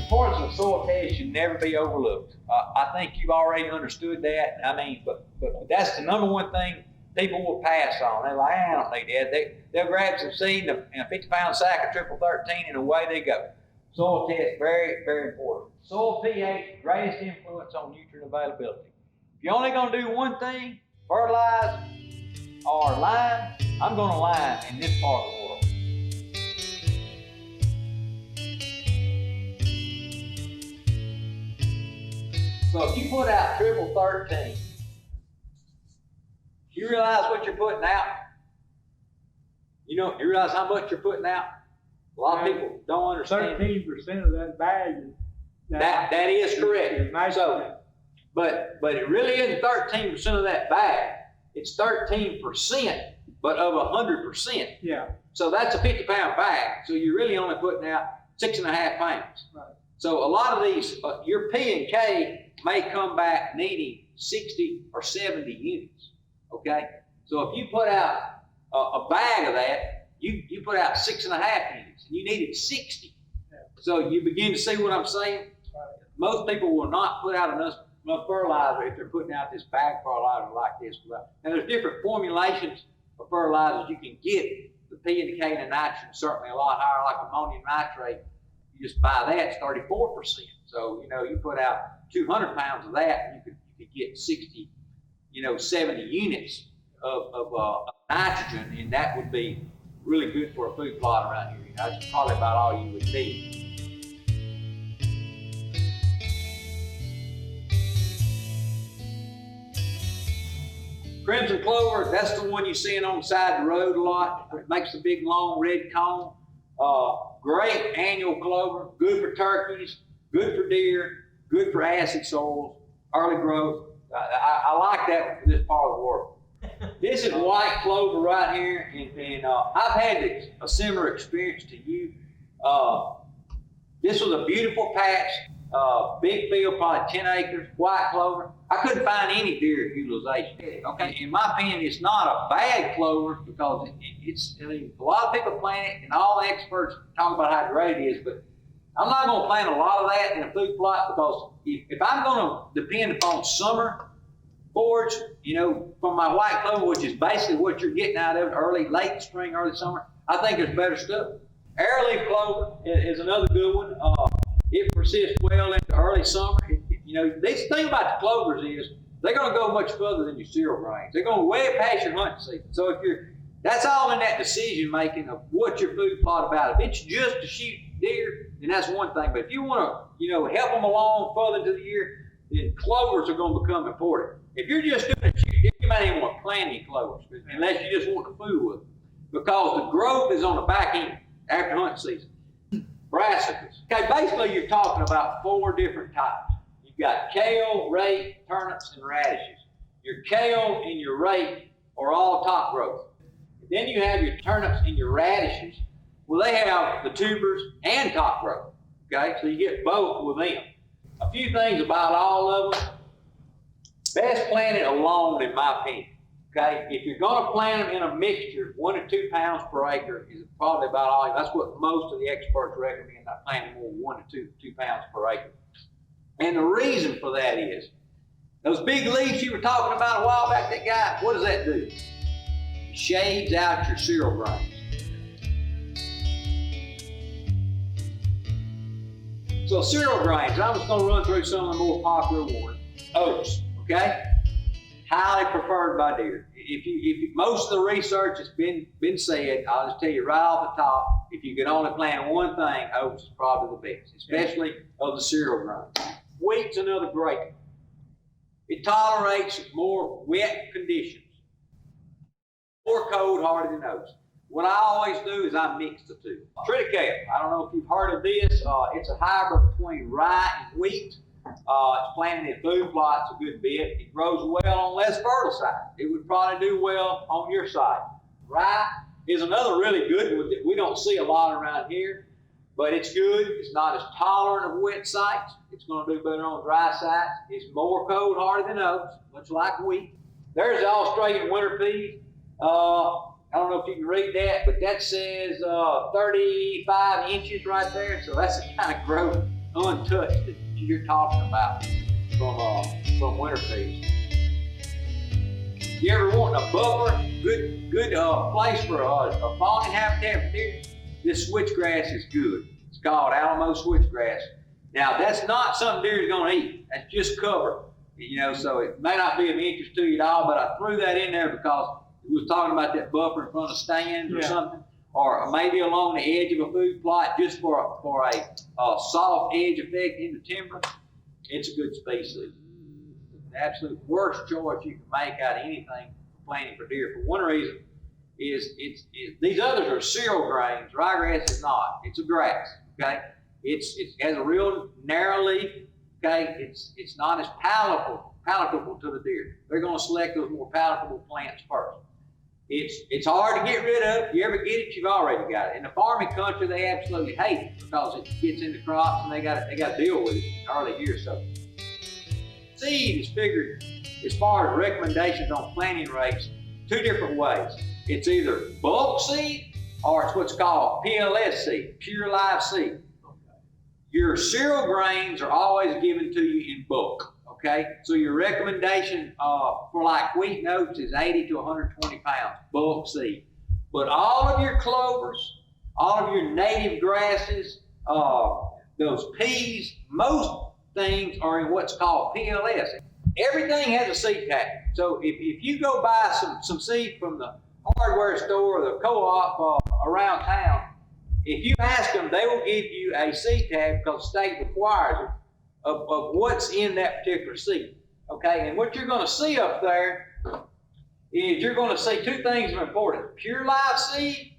importance of soil test should never be overlooked. I think you've already understood that. I mean, but that's the number one thing people will pass on. They're like, I don't need that. They'll grab some seed in a 50-pound sack of triple 13 and away they go. Soil test, very, very important. Soil pH, greatest influence on nutrient availability. If you're only going to do one thing, fertilize or lime, I'm going to lime in this part of the world. So if you put out triple 13, you realize what you're putting out? You realize how much you're putting out? A lot of people don't understand. 13% of that bag. That is correct. So, but it really isn't 13% of that bag. It's 13%, but of 100%. Yeah. So that's a 50-pound bag. So you're really only putting out 6.5 pounds. Right. So a lot of these, your P and K may come back needing 60 or 70 units. Okay. So if you put out a bag of that, you put out 6.5 units, and you needed 60. Yeah. So you begin to see what I'm saying. Right. Most people will not put out enough fertilizer if they're putting out this bag fertilizer like this. And there's different formulations of fertilizers you can get. The P and the K and the nitrogen certainly a lot higher, like ammonium nitrate. You just buy that, it's 34%. So, you put out 200 pounds of that, and you could get 60, 70 units of nitrogen, and that would be really good for a food plot around here. That's probably about all you would need. Crimson clover, that's the one you're seeing on the side of the road a lot. It makes a big, long red cone. Great annual clover, good for turkeys, good for deer, good for acid soils, early growth. I like that for this part of the world. This is white clover right here, and I've had a similar experience to you. This was a beautiful patch, big field, probably 10 acres, white clover. I couldn't find any deer utilization. Okay, in my opinion, it's not a bad clover because a lot of people plant it, and all the experts talk about how great it is, but I'm not going to plant a lot of that in a food plot because if I'm going to depend upon summer forage, from my white clover, which is basically what you're getting out of it late spring, early summer, I think there's better stuff. Airleaf clover is another good one. It persists well into early summer. The thing about the clovers is they're going to go much further than your cereal grains. They're going way past your hunting season. So that's all in that decision making of what's your food plot about. If it's just to shoot deer, then that's one thing. But if you want to, help them along further into the year, then clovers are going to become important. If you're just doing it, you might even want to plant any clovers unless you just want to fool with them, because the growth is on the back end after hunting season. Brassicas. Okay, basically you're talking about 4 different types. You've got kale, rape, turnips, and radishes. Your kale and your rape are all top growth. Then you have your turnips and your radishes. Well, they have the tubers and top growth. Okay, so you get both with them. A few things about all of them. Best planted alone, in my opinion. Okay, if you're going to plant them in a mixture, 1 to 2 pounds per acre is probably about all. That's what most of the experts recommend. Not planting more than 1 to 2 pounds per acre. And the reason for that is those big leaves you were talking about a while back. That guy, what does that do? It shades out your cereal grains. So cereal grains, I'm just going to run through some of the more popular ones. Oats, okay? Highly preferred by deer. If most of the research has been said, I'll just tell you right off the top, if you could only plant one thing, oats is probably the best, especially of the cereal grain. Wheat's another great one. It tolerates more wet conditions, more cold harder than oats. What I always do is I mix the two. Triticale, I don't know if you've heard of this. It's a hybrid between rye and wheat. It's planted in food plots a good bit. It grows well on less fertile side. It would probably do well on your side. Rye is another really good one that we don't see a lot around here, but it's good. It's not as tolerant of wet sites. It's going to do better on dry sites. It's more cold harder than oats, much like wheat. There's the Australian winter pea. I don't know if you can read that, but that says 35 inches right there. So that's the kind of growth untouched that you're talking about from winter feeds. You ever want a buffer, good place for a fawning habitat for deer? This switchgrass is good. It's called Alamo switchgrass. Now that's not something deer is going to eat. That's just cover. So it may not be of interest to you at all, but I threw that in there because we was talking about that buffer in front of stands or something, or maybe along the edge of a food plot just for a soft edge effect in the timber. It's a good species. The absolute worst choice you can make out of anything for planting for deer, for one reason, is these others are cereal grains. Ryegrass is not. It's a grass. Okay, it has a real narrow leaf. Okay, it's not as palatable to the deer. They're going to select those more palatable plants first. It's hard to get rid of. If you ever get it, you've already got it. In the farming country, they absolutely hate it because it gets into crops and they got to deal with it in the early years. So seed is figured as far as recommendations on planting rates 2 different ways. It's either bulk seed or it's what's called PLS seed, pure live seed. Your cereal grains are always given to you in bulk. Okay, so your recommendation for like wheat and oats is 80 to 120 pounds, bulk seed. But all of your clovers, all of your native grasses, those peas, most things are in what's called PLS. Everything has a seed tag. So if you go buy some seed from the hardware store or the co-op around town, if you ask them, they will give you a seed tag because the state requires it. Of what's in that particular seed, okay? And what you're going to see up there is you're going to see 2 things that are important: pure live seed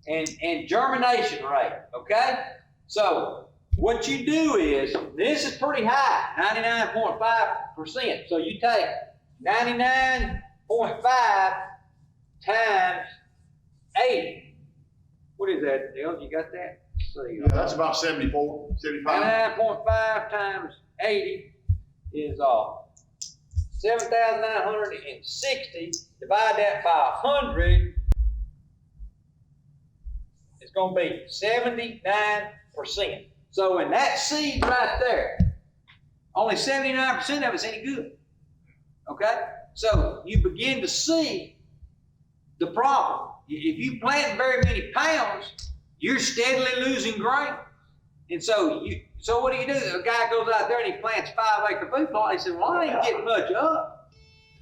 and germination rate, okay? So what you do is, this is pretty high, 99.5%. So you take 99.5 times 80. What is that, Dale? You got that? Yeah, that's about 74, 75. 9.5 times 80 is 7,960. Divide that by 100, it's going to be 79%. So in that seed right there, only 79% of it's any good. Okay? So you begin to see the problem. If you plant very many pounds, you're steadily losing grain. And so what do? A guy goes out there and he plants 5-acre food plot. He says, well, I ain't getting much up.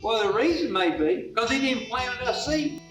Well, the reason may be because he didn't plant enough seed.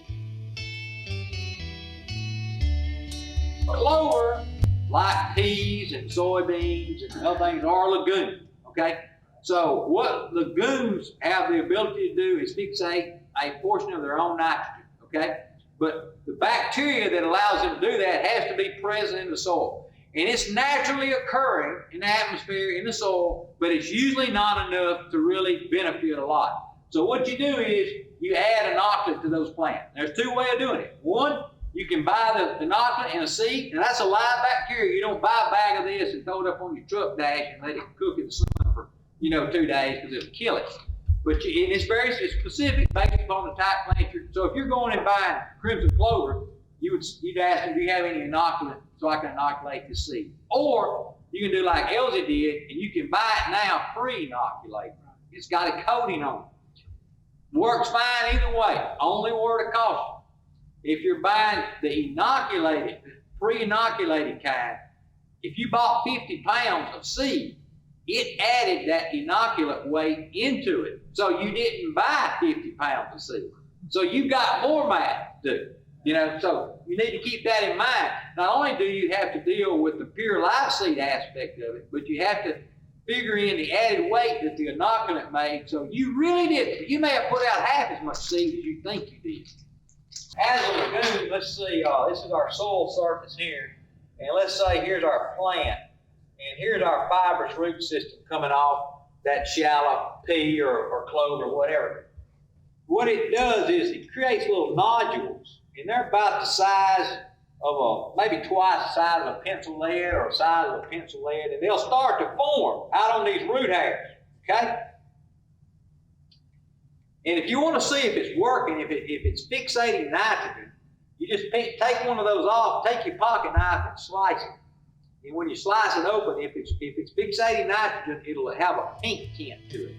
Clover, like peas and soybeans and other things, are legumes. Okay? So what legumes have the ability to do is fixate a portion of their own nitrogen. Okay? But the bacteria that allows them to do that has to be present in the soil. And it's naturally occurring in the atmosphere, in the soil, but it's usually not enough to really benefit a lot. So what you do is you add inoculant to those plants. There's 2 ways of doing it. One, you can buy the inoculant in a seed, and that's a live bacteria. You don't buy a bag of this and throw it up on your truck dash and let it cook in the sun for 2 days because it'll kill it. But it's very specific based upon the type plant. So if you're going and buying crimson clover, you'd ask them, do you have any inoculant so I can inoculate this seed? Or you can do like Elsie did, and you can buy it now pre-inoculated. It's got a coating on it. Works fine either way. Only word of caution: if you're buying the inoculated, pre-inoculated kind, if you bought 50 pounds of seed, it added that inoculant weight into it. So you didn't buy 50 pounds of seed. So you got more math to do. So you need to keep that in mind. Not only do you have to deal with the pure live seed aspect of it, but you have to figure in the added weight that the inoculant made. So you really did. You may have put out half as much seed as you think you did. As a lagoon, let's see, this is our soil surface here. And let's say here's our plant. And here's our fibrous root system coming off that shallow pea or clove or whatever. What it does is it creates little nodules, and they're about the size of maybe twice the size of a pencil lead or the size of a pencil lead, and they'll start to form out on these root hairs, okay? And if you want to see if it's working, if it's fixating nitrogen, you just take one of those off, take your pocket knife and slice it. And when you slice it open, if it's fixating nitrogen, it'll have a pink tint to it.